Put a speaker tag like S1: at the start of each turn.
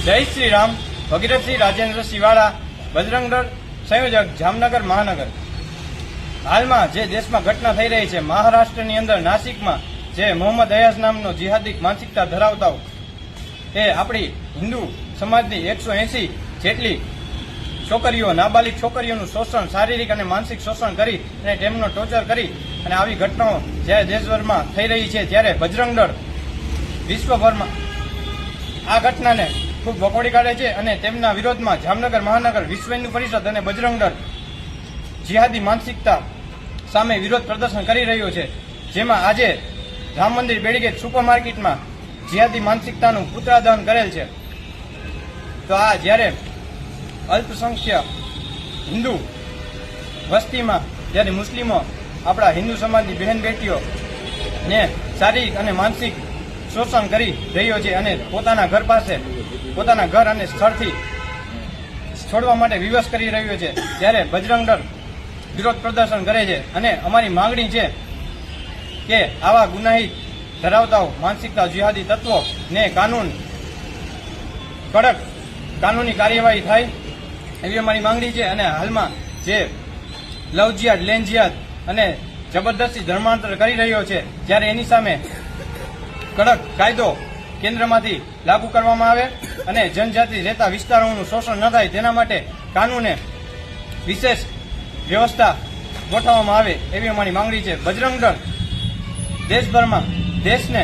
S1: જય શ્રી રામ. ભગીરથસિંહ રાજેન્દ્રસિંહ વાળા, બજરંગ દળ સંયોજક, જામનગર મહાનગર. હાલમાં જે દેશમાં ઘટના થઈ રહી છે, મહારાષ્ટ્રની અંદર નાસિકમાં જે મોહમ્મદ અયાઝ નામનો જિહાદી માનસિકતા ધરાવતાઓ એ આપણી હિન્દુ સમાજની 180 જેટલી છોકરીઓ, નાબાલિગ છોકરીઓનું શોષણ, શારીરિક અને માનસિક શોષણ કરી અને તેમનો ટોર્ચર કરી અને આવી ઘટનાઓ જ્યારે દેશભરમાં થઈ રહી છે, ત્યારે બજરંગ દળ વિશ્વભરમાં આ ઘટનાને ખૂબ વખોડી કાઢે છે અને તેમના વિરોધમાં જામનગર મહાનગર વિશ્વ હિન્દુ પરિષદ અને બજરંગ દળ જિહાદી માનસિકતા સામે વિરોધ પ્રદર્શન કરી રહ્યો છે, જેમાં આજે રામ મંદિર બેડીગેટ સુપરમાર્કેટમાં જિહાદી માનસિકતાનું પુતળા દહન કરેલ છે. તો આ જ્યારે અલ્પસંખ્યક હિન્દુ વસ્તીમાં જ્યારે મુસ્લિમો આપણા હિન્દુ સમાજની બહેન બેટીઓને શારીરિક અને માનસિક શોષણ કરી રહ્યો છે અને પોતાના ઘર પાસે, પોતાના ઘર અને સ્થળથી છોડવા માટે વિવશ કરી રહ્યો છે, ત્યારે બજરંગ દળ વિરોધ પ્રદર્શન કરે છે અને અમારી માંગણી છે કે આવા ગુનાહિત ધરાવતાઓ, માનસિકતા જિહાદી તત્વોને કડક કાનૂની કાર્યવાહી થાય એવી અમારી માંગણી છે. અને હાલમાં જે લવ જિહાદ, લેન જિહાદ અને જબરદસ્તી ધર્માંતર કરી રહ્યો છે, જ્યારે એની સામે કડક કાયદો કેન્દ્રમાંથી લાગુ કરવામાં આવે અને જનજાતિ રહેતા વિસ્તારોનું શોષણ ન થાય તેના માટે કાનૂને વિશેષ વ્યવસ્થા ગોઠવવામાં આવે એવી અમારી માંગણી છે. બજરંગ દળ દેશભરમાં દેશને